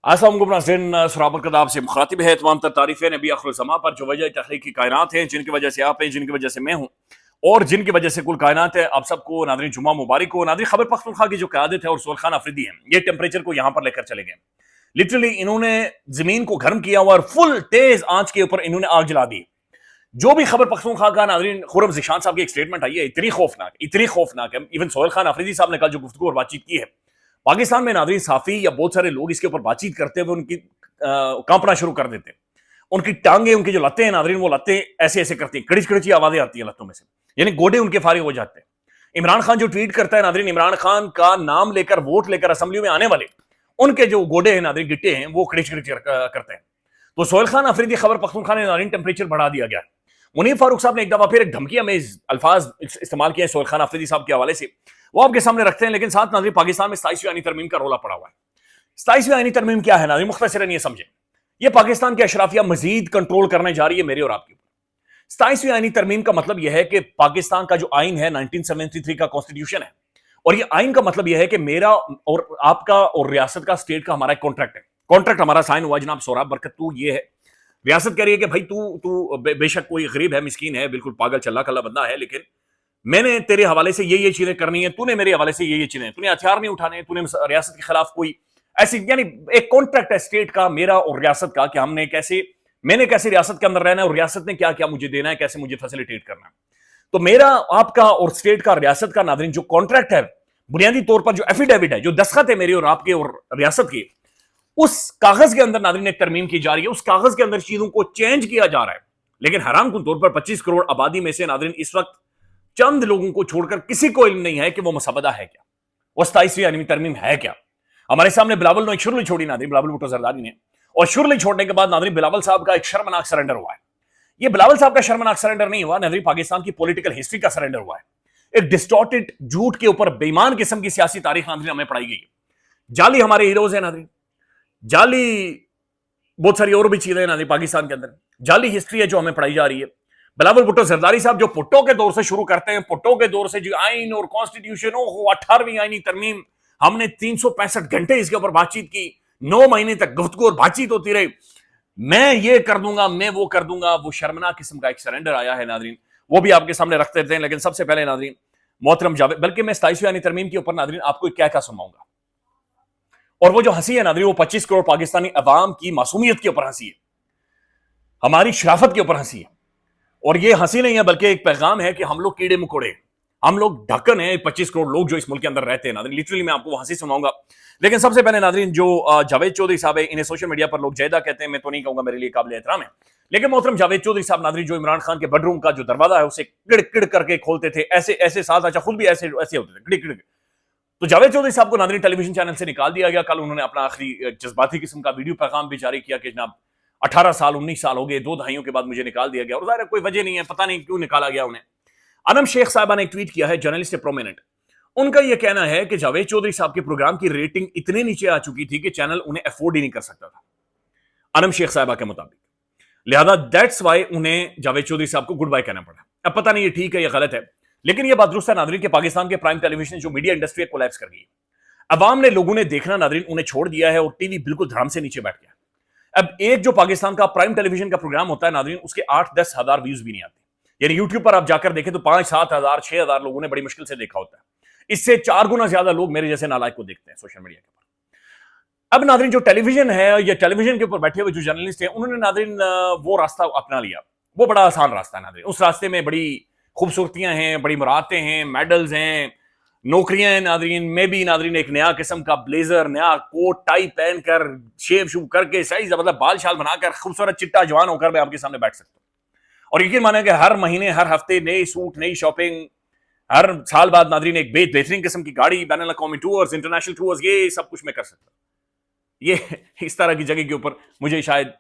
अस्सलाम नाज़रीन, सराबर कदाब से मुखातिब है तमाम तर तारीफ़ें नबी आखिरुज़्ज़मा पर जो वजह तख्लीक़ी कायनात है, जिनकी वजह से आप हैं, जिनकी वजह से मैं हूँ और जिनकी वजह से कुल कायनात है। आप सबको नाज़रीन जुम्मा मुबारक हो। नाज़रीन खैबर पख्तूनख्वा की जो क़यादत है और सुहेल खान अफरीदी हैं, ये टेम्परेचर को यहाँ पर लेकर चले गए। लिटरली इन्होंने ज़मीन को गर्म किया हुआ और फुल तेज़ आँच के ऊपर इन्होंने आग जला दी। जो भी खबर पख्तूनख्वा का नाज़रीन खुर्रम ज़ीशान साहब की एक स्टेटमेंट आई है, इतनी खौफनाक है। इवन सुहेल खान अफरीदी साहब ने कल जो गुफ्तगू और बातचीत की है, पाकिस्तान में नाज़रीन साफ़ी या बहुत सारे लोग इसके ऊपर बातचीत करते हुए उनकी कांपना शुरू कर देते हैं। उनकी टांगे, उनकी जो लत्तें हैं नाज़रीन, वो लत्तें ऐसे ऐसे करती हैं, कड़िच कड़िची आवाज़ें आती हैं लत्तों में से, यानी गोडे उनके फारिग हो जाते हैं। इमरान खान जो ट्वीट करता है नाज़रीन, इमरान खान का नाम लेकर वोट लेकर असेंबली में आने वाले उनके जो गोडे हैं नाज़रीन, गिट्टे हैं, वो कड़िच कड़िच करते हैं। तो सुहेल खान अफरीदी खबर पख्तूनख्वा ने नाज़रीन टेम्परेचर बढ़ा दिया गया। मुनीर फारूक साहब ने एक दफा फिर एक धमकी में अल्फाज इस्तेमाल किए सुहेल खान अफरीदी साहब के हवाले से, वो आपके सामने रखते हैं। लेकिन साथ नाज़रीन पाकिस्तान में 27वीं आईनी तरमीम का रोला पड़ा हुआ है। 27वीं आईनी तरमीम क्या है नाज़रीन, मुख्तसरन ये समझे, ये पाकिस्तान की अशराफिया मजीद कंट्रोल करने जा रही है मेरे और आपके ऊपर। 27वीं आईनी तरमीम का मतलब यह है कि पाकिस्तान का जो आइन है 1973 का कॉन्स्टिट्यूशन है, और ये आइन का मतलब यह है कि मेरा और आपका और रियासत का, स्टेट का हमारा एक कॉन्ट्रैक्ट है। कॉन्ट्रैक्ट हमारा साइन हुआ जनाब सोहराब बरकत, तू ये है, रियासत कह रही है कि भाई तू बेशक कोई गरीब है, मिस्कीन है, बिल्कुल पागल चल्ला कल्ला बंदा है, लेकिन मैंने तेरे हवाले से ये चीजें करनी है, तूने मेरे हवाले से ये चीजें, तूने हथियार नहीं उठाने, तूने रियासत के खिलाफ कोई ऐसी, यानी एक कॉन्ट्रैक्ट है स्टेट का, मेरा और रियासत का, कि हमने मैंने कैसे रियासत के अंदर रहना है और रियासत ने क्या क्या मुझे देना है, कैसे मुझे फैसिलिटेट करना है। तो मेरा, आपका और स्टेट का, रियासत का नाज़रीन जो कॉन्ट्रैक्ट है, बुनियादी तौर पर जो एफिडेविट है, जो दस्तखत है मेरे और आपके और रियासत के, उस कागज के अंदर नाज़रीन एक तरमीम की जा रही है। उस कागज के अंदर चीजों को चेंज किया जा रहा है। लेकिन हैरान कुन तौर पर 25 करोड़ आबादी में से नाज़रीन इस वक्त चंद लोगों को छोड़कर किसी को इल्म नहीं है कि वो मसवदा है क्या, वो 27वीं आईनी तरमीम है क्या। हमारे सामने बिलावल ने एक शुरली छोड़ी नाज़रीन, बिलावल भुट्टो जरदारी ने, और शुरली छोड़ने के बाद नाज़रीन बिलावल साहब का एक शर्मनाक सरेंडर हुआ है। ये बिलावल साहब का शर्मनाक सरेंडर नहीं हुआ नाज़रीन, पाकिस्तान की पॉलिटिकल हिस्ट्री का सरेंडर हुआ है। एक डिस्टॉर्टेड झूठ के ऊपर बेईमान किस्म की सियासी तारीख नाज़रीन हमें पढ़ाई गई है। जाली हमारे हीरोज हैं नाज़रीन, जाली बहुत सारी और भी चीजें हैं नाज़रीन पाकिस्तान के अंदर, जाली हिस्ट्री है जो हमें पढ़ाई जा रही है। बिलावल भुट्टो जरदारी साहब जो पुट्टो के दौर से शुरू करते हैं, पुट्टो के दौर से जो आइन और कॉन्स्टिट्यूशन, 18वीं आईनी तरमीम, हमने 365 घंटे इसके ऊपर बातचीत की, 9 महीने तक गुफ्तगू और बातचीत होती रही, मैं ये कर दूंगा, मैं वो कर दूंगा। वो शर्मनाक किस्म का एक सरेंडर आया है नाज़रीन, वो भी आपके सामने रखते रहते हैं। लेकिन सबसे पहले नाज़रीन मोहतरम जावेद, बल्कि मैं 27वीं आईनी तरमीम के ऊपर नाज़रीन आपको क्या क्या सुनाऊंगा, और वो जो हंसी है नाज़रीन, वो 25 करोड़ पाकिस्तानी अवाम की मासूमियत के ऊपर हंसी है, हमारी शराफत के ऊपर हंसी है। और ये हंसी नहीं है बल्कि एक पैगाम है कि हम लोग कीड़े मकोड़े, हम लोग ढक्कन है 25 करोड़ लोग जो इस मुल्क के अंदर रहते हैं नाज़रीन। लिटरली मैं आपको हंसी सुनाऊंगा। लेकिन सबसे पहले नाज़रीन जो जावेद चौधरी साहब है, इन्हें सोशल मीडिया पर लोग जैदा कहते हैं, मैं तो नहीं कहूंगा, मेरे लिए काबिल एहतराम है। लेकिन मोहतरम जावेद चौधरी साहब नाज़रीन जो इमरान खान के बेडरूम का जो दरवाजा है उसे किड़ किड़ करके खोलते थे, ऐसे ऐसे साथ, अच्छा खुद भी ऐसे ऐसे होते थे, किड़ किड़। तो जावेद चौधरी साहब को नाज़रीन टेलीविजन चैनल से निकाल दिया गया। कल उन्होंने अपना आखिरी जज्बाती किस्म का वीडियो पैगाम भी जारी किया कि जनाब 18 साल 19 साल हो गए, 2 दहाइयों के बाद मुझे निकाल दिया गया, और ज़ाहिर कोई वजह नहीं है, पता नहीं क्यों निकाला गया उन्हें। अनम शेख साहबा ने एक ट्वीट किया है, जर्नलिस्ट है प्रोमिनेंट, उनका यह कहना है कि जावेद चौधरी साहब के प्रोग्राम की रेटिंग इतने नीचे आ चुकी थी कि चैनल उन्हें अफोर्ड ही नहीं कर सकता था, अनम शेख साहबा के मुताबिक। लिहाजा दैट्स वाई उन्हें जावेद चौधरी साहब को गुड बाय कहना पड़ा। अब पता नहीं ये ठीक है या गलत है, लेकिन यह बात दुरुस्त है नाज़रीन कि पाकिस्तान के प्राइम टेलीविजन जो मीडिया इंडस्ट्री कोलैप्स कर गई है। अवाम ने, लोगों ने देखना नाज़रीन उन्हें छोड़ दिया है और टीवी बिल्कुल धड़म से नीचे बैठ गया। अब एक जो पाकिस्तान का प्राइम टेलीविजन का प्रोग्राम होता है नाज़रीन, उसके 8-10 हज़ार व्यूज भी नहीं आते। यानी यूट्यूब पर आप जाकर देखें तो 5-7 हज़ार 6 हज़ार लोगों ने बड़ी मुश्किल से देखा होता है। इससे 4 गुना ज्यादा लोग मेरे जैसे नालायक को देखते हैं सोशल मीडिया के ऊपर। अब नाज़रीन जो टेलीविजन है या टेलीविजन के ऊपर बैठे हुए जो जर्नलिस्ट हैं, उन्होंने नाज़रीन वो रास्ता अपना लिया। वो बड़ा आसान रास्ता है नाज़रीन, उस रास्ते में बड़ी खूबसूरतियां हैं, बड़ी मुरादें हैं, मेडल्स हैं, नौकरियां हैं नाज़रीन। मैं भी नाज़रीन एक नया किस्म का ब्लेजर, नया कोट टाई पहनकर, शेव शूव करके, सही मतलब बाल शाल बनाकर, खूबसूरत चिट्टा जवान होकर मैं आपके सामने बैठ सकता हूं। और यकीन माने कि हर महीने, हर हफ्ते नए सूट, नई शॉपिंग, हर साल बाद नाज़रीन एक बेहतरीन किस्म की गाड़ी, बैनुल अक़वामी टूर्स, इंटरनेशनल टूर्स, ये सब कुछ मैं कर सकता हूं। ये इस तरह की जगह के ऊपर मुझे शायद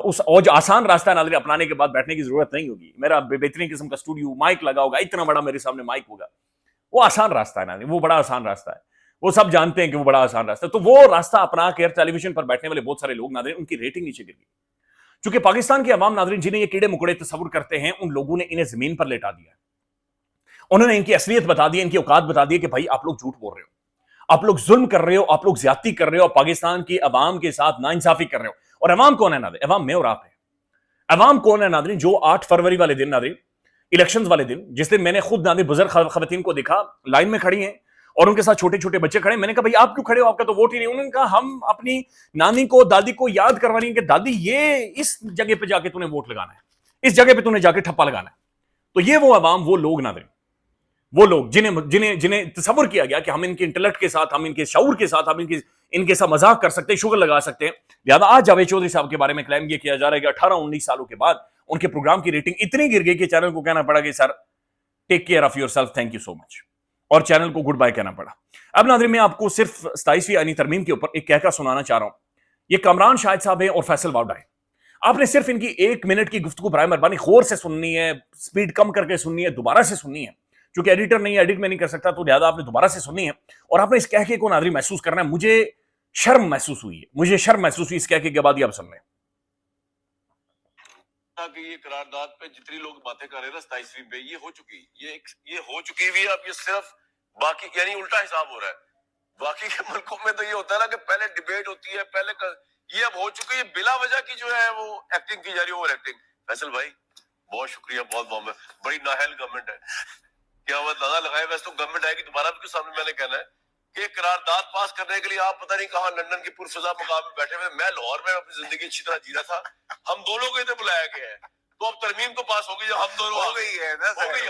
उस और जो आसान रास्ता नाज़रीन अपनाने के बाद बैठने की जरूरत नहीं होगी। मेरा बेहतरीन किस्म का स्टूडियो, माइक लगा होगा, इतना बड़ा मेरे सामने माइक होगा। वो आसान रास्ता है ना, वो बड़ा आसान रास्ता है, वो सब जानते हैं कि वो बड़ा आसान रास्ता है। तो वो रास्ता अपना कर टेलीविजन पर बैठने वाले बहुत सारे लोग नाज़रीन, उनकी रेटिंग नीचे गिर गई। चूंकि पाकिस्तान के अवाम नाज़रीन जिन्हें ये कीड़े मुकड़े तस्वुर करते हैं, उन लोगों ने इन्हें जमीन पर लेटा दिया। उन्होंने इनकी असलियत बता दी, इनकी औकात बता दी कि भाई आप लोग झूठ बोल रहे हो, آپ لوگ ظلم کر رہے ہو, آپ لوگ زیادتی کر رہے ہو, پاکستان کی عوام کے ساتھ ناانصافی کر رہے ہو. اور عوام کون ہے ناظرین؟ عوام میں اور آپ ہے. عوام کون ہے ناظرین؟ جو 8 فروری والے دن ناظرین, الیکشنز والے دن, جس دن میں نے خود ناظرین بزرگ خواتین کو دیکھا لائن میں کھڑی ہیں اور ان کے ساتھ چھوٹے چھوٹے بچے کھڑے ہیں. میں نے کہا بھائی آپ کیوں کھڑے ہو, آپ کا تو ووٹ ہی نہیں. انہوں نے کہا ہم اپنی نانی کو دادی کو یاد کروا رہی ہیں کہ دادی یہ اس جگہ پہ جا کے تو نے ووٹ لگانا ہے, اس جگہ پہ تو نے جا کے ٹھپا لگانا ہے. تو یہ وہ عوام, وہ لوگ ناظرین, وہ لوگ جنہیں تصور کیا گیا کہ ہم ان کے انٹلیکٹ کے ساتھ, ہم ان کے شعور کے ساتھ, ہم ان کے ساتھ مذاق کر سکتے ہیں, شغل لگا سکتے ہیں. لہٰذا آج جاوید چودھری صاحب کے بارے میں کلیم یہ کیا جا رہا ہے کہ 18-19 سالوں کے بعد ان کے پروگرام کی ریٹنگ اتنی گر گئی کہ چینل کو کہنا پڑا کہ sir take care of yourself, thank you so much, اور چینل کو گڈ بائی کہنا پڑا. اب ناظرین میں آپ کو صرف 27ویں آئینی ترمیم کے اوپر ایک کہکا سنانا چاہ رہا ہوں. یہ کامران شاہد صاحب ہیں اور فیصل واوڈا ہے. آپ نے صرف ان کی 1 منٹ کی گفتگو برائے مہربانی غور سے سننی ہے, سپیڈ کم کر کے سننی ہے, دوبارہ سے سننی ہے. چونکہ ایڈیٹر نہیں ہے, ایڈٹ میں نہیں کر سکتا, تو لہٰذا آپ نے دوبارہ سے سننی ہے اور آپ نے اس کہکے کو ناظرین محسوس کرنا ہے. مجھے شرم محسوس ہوئی ہے, مجھے شرم محسوس ہوئی اس کہکے کے بعد. یہ آپ سن رہے ہیں کہ یہ قرارداد پہ جتنی لوگ باتیں کر رہے ہیں 27ویں پہ یہ ہو چکی, یہ ہو چکی ہوئی ہے. اب یہ صرف باقی یعنی الٹا حساب ہو رہا ہے. باقی کے ملکوں میں تو یہ ہوتا ہے نا کہ پہلے ڈیبیٹ ہوتی ہے, یہ اب ہو چکی ہے بلا وجہ کی جو ہے وہ ایکٹنگ کی جا رہی ہے, اوور ایکٹنگ. فیصل بھائی بہت شکریہ, بہت بہت بڑی نااہل گورنمنٹ ہے. کیا وہ اندازہ لگائے, ویسے تو گورنمنٹ آئے گی دوبارہ بھی سامنے میں نے کہنا ہے کہ قرارداد پاس کرنے کے لیے آپ پتہ نہیں کہاں لندن کی پرفضا مقام میں بیٹھے ہوئے, میں لاہور میں اپنی زندگی اچھی طرح جی رہا تھا. ہم دونوں کو ادھر بلایا گیا ہے, تو اب ترمیم تو پاس ہوگی, جو ہم دونوں ہو گئی ہے نا, ہو گئی ہے.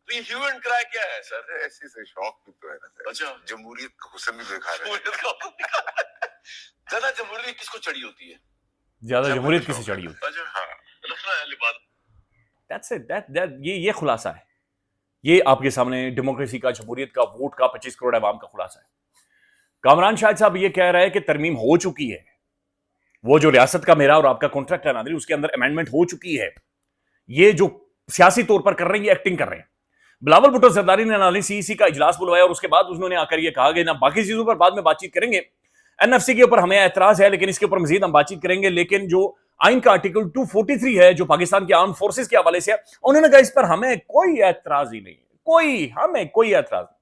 تو یہ ہیو اینڈ کرائی کیا ہے سر؟ ایسی سے شوق بھی تو ہے نا. اچھا, جمہوریت کا حسن بھی دکھا رہے ہیں. زیادہ جمہوریت کس کو چڑھی ہوتی ہے؟ زیادہ جمہوریت کسی چڑھی ہوتی ہے. اچھا ہاں, رکھنا ہے لباس. That's it. یہ خلاصہ ہے. یہ آپ کے سامنے ڈیموکریسی کا, جمہوریت کا, ووٹ کا, 25 کروڑ عوام کا خلاصہ ہے. کامران شاہد صاحب یہ کہہ رہا ہے کہ ترمیم ہو چکی ہے. وہ جو ریاست کا میرا اور آپ کا کانٹریکٹ ہے ناظرین, اس کے اندر امینڈمنٹ ہو چکی ہے. یہ جو سیاسی طور پر کر رہے ہیں یہ ایکٹنگ کر رہے ہیں. بلاول بھٹو زرداری نے ناظرین سی ای سی کا اجلاس بلوایا اور اس کے بعد انہوں نے آ کر یہ کہا کہ نا باقی چیزوں پر بعد میں بات چیت کریں گے, این ایف سی کے اوپر ہمیں اعتراض ہے لیکن اس کے اوپر مزید ہم بات چیت کریں گے. لیکن جو آئین کا آرٹیکل 243 ہے جو پاکستان کے آرم فورسز کے حوالے سے ہے, انہوں نے کہا اس پر ہمیں کوئی اعتراض ہی نہیں, ہمیں کوئی اعتراض نہیں.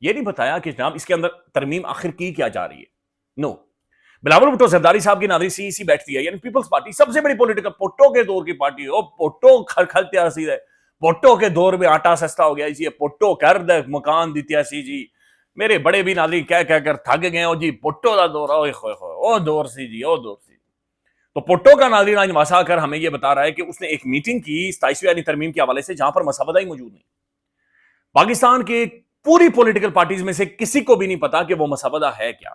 یہ نہیں بتایا کہ جناب اس کے اندر ترمیم آخر کی کیا جا رہی ہے. نو, بلاول بھٹو زرداری صاحب کی ناظرین سی ای سی بیٹھتی ہے, یعنی پیپلز پارٹی سب سے بڑی پولیٹیکل, پوٹو کے دور کی پارٹی ہو, پوٹو کھلتے آسی ہے, پوٹو کے دور میں آٹا سستا ہو گیا اسی, پوٹو کر دے مکان دیتی سی جی. میرے بڑے بھی ناظرین کہہ کر تھک گئے ہو جی, پوٹو دا دور او دور سی جی, او دور سی. تو پوٹو کا ناظرین آج واسا کر ہمیں یہ بتا رہا ہے کہ اس نے ایک میٹنگ کی 27ویں آئینی ترمیم کے حوالے سے جہاں پر مسودہ ہی موجود نہیں. پاکستان کے پوری پولیٹیکل پارٹیز میں سے کسی کو بھی نہیں پتا کہ وہ مسودہ ہے کیا,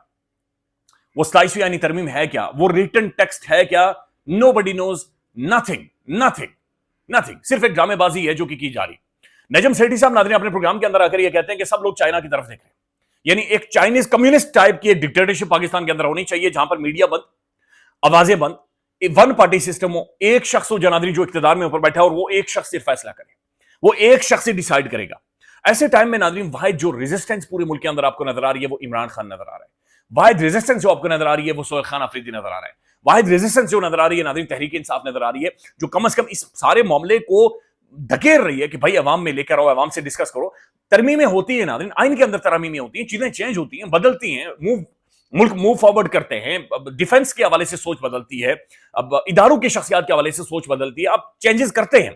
وہ 27ویں آئینی ترمیم ہے کیا, وہ ریٹن ٹیکسٹ ہے کیا. نو بڈی نوز, نتھنگ. صرف ایک ڈرامے بازی ہے جو کی جا رہی. نجم سیٹھی صاحب ناظرین اپنے پروگرام کے اندر آ کر یہ کہتے ہیں کہ سب لوگ چائنا کی طرف دیکھ رہے ہیں, یعنی ایک چائنیز کمیونسٹ ٹائپ کی ایک ڈکٹیٹرشپ پاکستان کے اندر ہونی چاہیے جہاں پر میڈیا بند, آوازیں بند, ون پارٹی سسٹم ہو, ایک شخص ہو جنادری جو اقتدار میں اوپر بیٹھا ہے اور وہ ایک شخص صرف فیصلہ کرے, وہ ایک شخص ہی ڈیسائیڈ کرے گا. ایسے ٹائم میں ناظرین واحد جو ریزسٹنس پورے ملک کے اندر آپ کو نظر آ رہی ہے وہ عمران خان نظر آ رہا ہے. واحد ریزسٹنس جو آپ کو نظر آ رہی ہے وہ سہیل خان آفریدی نظر آ رہا ہے. واحد ریزسٹنس جو نظر آ رہی ہے ناظرین تحریک انصاف نظر آ رہی ہے, جو کم از کم اس سارے معاملے کو دھکیل رہی ہے کہ بھائی عوام میں لے کر آؤ, عوام سے ڈسکس کرو. ترمیمیں ہوتی ہیں ناظرین, آئین کے اندر ترمیمیں ہوتی ہیں, چیزیں چینج ہوتی ہیں, بدلتی ہیں, ملک موو فارورڈ کرتے ہیں, ڈیفنس کے حوالے سے سوچ بدلتی ہے, اب اداروں کی شخصیات کے حوالے سے سوچ بدلتی ہے, اب چینجز کرتے ہیں.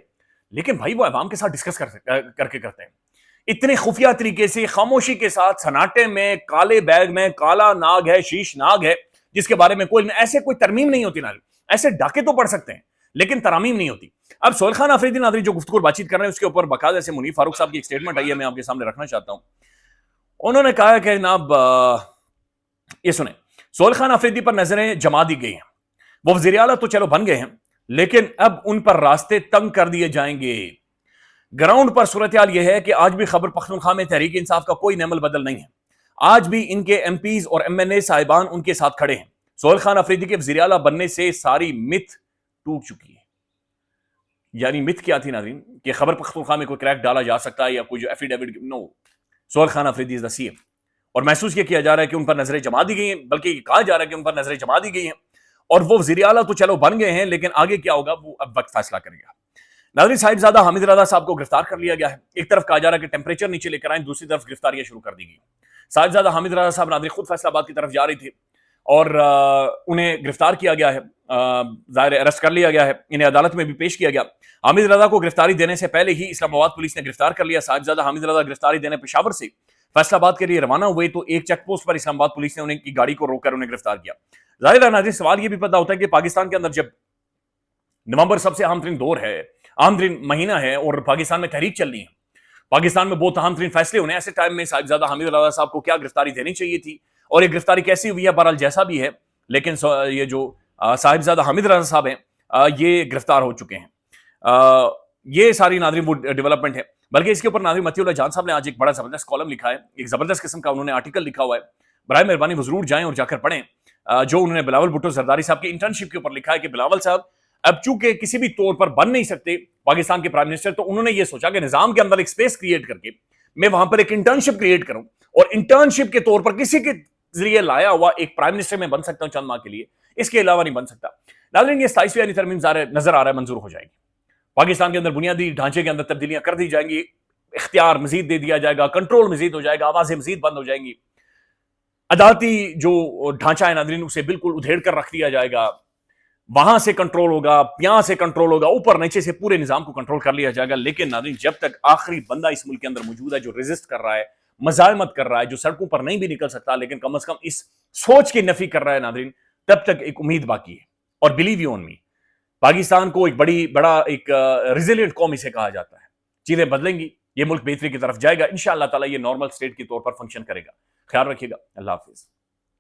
لیکن بھائی وہ عوام کے ساتھ ڈسکس کر کے کرتے ہیں اتنے خفیہ طریقے سے, خاموشی کے ساتھ, سناٹے میں, کالے بیگ میں, کالا ناگ ہے, شیش ناگ ہے جس کے بارے میں ایسے کوئی ترمیم نہیں ہوتی ناظرین. ایسے ڈاکے تو پڑھ سکتے ہیں لیکن ترامیم نہیں ہوتی. اب سہیل خان آفریدی ناظرین جو گفتگو بات چیت کر رہے ہیں اس کے اوپر باقاعدہ سے منیر فاروق صاحب کی ایک سٹیٹمنٹ آئی ہے, میں آپ کے سامنے رکھنا چاہتا ہوں. انہوں نے کہا کہ جناب یہ سنیں, سہیل خان آفریدی پر نظریں جما دی گئی ہیں, وہ وزیر اعلیٰ تو چلو بن گئے ہیں لیکن اب ان پر راستے تنگ کر دیے جائیں گے. گراؤنڈ پر صورتحال یہ ہے کہ آج بھی خیبر پختونخوا میں تحریک انصاف کا کوئی نعمل بدل نہیں ہے. آج بھی ان کے ایم پیز اور ایم این اے صاحبان ان کے ساتھ کھڑے ہیں. سہیل خان آفریدی کے وزیر اعلیٰ بننے سے ساری مت ٹوٹ چکی ہے. یعنی مت کیا تھی ناظرین کہ خیبر پختونخوا میں کوئی کریک ڈالا جا سکتا ہے یا کوئی جو ایفیڈیوٹ, نو, سہیل خان آفریدی از دی سی ایم. اور محسوس یہ کیا جا رہا ہے کہ ان پر نظریں جما دی گئی ہیں, بلکہ یہ کہا جا رہا ہے کہ ان پر نظریں جما دی گئی ہیں اور وہ وزیر اعلیٰ تو چلو بن گئے ہیں لیکن آگے کیا ہوگا وہ اب وقت فیصلہ کرے گا. नाज़रीन, साहिबजादा हामिद रज़ा साहब को गिरफ्तार कर लिया गया है। एक तरफ कहा जा रहा है कि टेम्परेचर नीचे लेकर आए, दूसरी तरफ गिरफ्तारियां शुरू कर दी गई। साहिबजादा हामिद रज़ा साहब नाज़रीन खुद फैसलाबाद की तरफ जा रही थी और उन्हें गिरफ्तार किया गया है, ज़ाहिर अरेस्ट कर लिया गया है, इन्हें अदालत में भी पेश किया गया। हामिद रज़ा को गिरफ्तारी देने से पहले ही इस्लामाबाद पुलिस ने गिरफ्तार कर लिया। साहिबजादा हामिद रज़ा गिरफ्तारी देने पेशावर से फैसलाबाद के लिए रवाना हुए तो एक चेक पोस्ट पर इस्लामाबाद पुलिस ने उनकी गाड़ी को रोककर उन्हें गिरफ्तार किया। ज़ाहिर है नाज़रीन, सवाल ये भी पता होता है कि पाकिस्तान के अंदर जब नवंबर सबसे अहम तरीन दौर है, अहम तरीन महीना है और पाकिस्तान में तहरीक चल रही है, पाकिस्तान में बहुत अहम तरीन फैसले होने, ऐसे टाइम में साहिबजादा हामिद रज़ा साहब को क्या गिरफ्तारी देनी चाहिए थी और ये गिरफ्तारी कैसी हुई है? बहरहाल जैसा भी है, लेकिन ये जो साहिबजादा हामिद रज़ा साहब हैं, ये गिरफ्तार हो चुके हैं। ये सारी नाज़रीन वो डेवलपमेंट है। बल्कि इसके ऊपर नाज़रीन मतीउल्लाह जान साहब ने आज एक बड़ा जबरदस्त कॉलम लिखा है, एक जबरदस्त किस्म का उन्होंने आर्टिकल लिखा हुआ है। बराए मेहरबानी वो जरूर जाएं और जाकर पढ़ें। जो उन्होंने बिलावल भुट्टो जरदारी साहब की इंटर्नशिप के ऊपर लिखा है कि बिलावल साहब अब चूंकि किसी भी तौर पर बन नहीं सकते पाकिस्तान के प्राइम मिनिस्टर, तो उन्होंने ये सोचा कि निजाम के अंदर एक स्पेस क्रिएट करके मैं वहां पर एक इंटर्नशिप क्रिएट करूं और इंटर्नशिप के तौर पर किसी के जरिए लाया हुआ एक प्राइम मिनिस्टर में बन सकता हूं चंद माह के लिए, इसके अलावा नहीं बन सकता। नाज़रीन, ये 27वीं यानी तरमीम नजर आ रहा है मंजूर हो जाएगी। पाकिस्तान के अंदर बुनियादी ढांचे के अंदर तब्दीलियां कर दी जाएंगी, इख्तियार मजीद दे दिया जाएगा, कंट्रोल मजीद हो जाएगा, आवाजें मजीद बंद हो जाएंगी, अदालती जो ढांचा है नाज़रीन उसे बिल्कुल उधेड़ कर रख दिया जाएगा, वहां से कंट्रोल होगा, यहां से कंट्रोल होगा, ऊपर नीचे से पूरे निजाम को कंट्रोल कर लिया जाएगा। लेकिन नाज़रीन, जब तक आखिरी बंदा इस मुल्क के अंदर मौजूद है जो रेजिस्ट कर रहा है, मजालमत कर रहा है, जो सड़कों पर नहीं भी निकल सकता लेकिन कम से कम इस सोच की नफी कर रहा है नाज़रीन, तब तक एक उम्मीद बाकी है। और believe you on me, Pakistan को एक बड़ा एक रिजिलियंट कौम इसे कहा जाता है। चीजें बदलेंगी, ये मुल्क बेहतरी की तरफ जाएगा इंशाअल्लाह ताला, ये नॉर्मल स्टेट के तौर पर फंक्शन करेगा। ख्याल रखिएगा, अल्लाह हाफिज।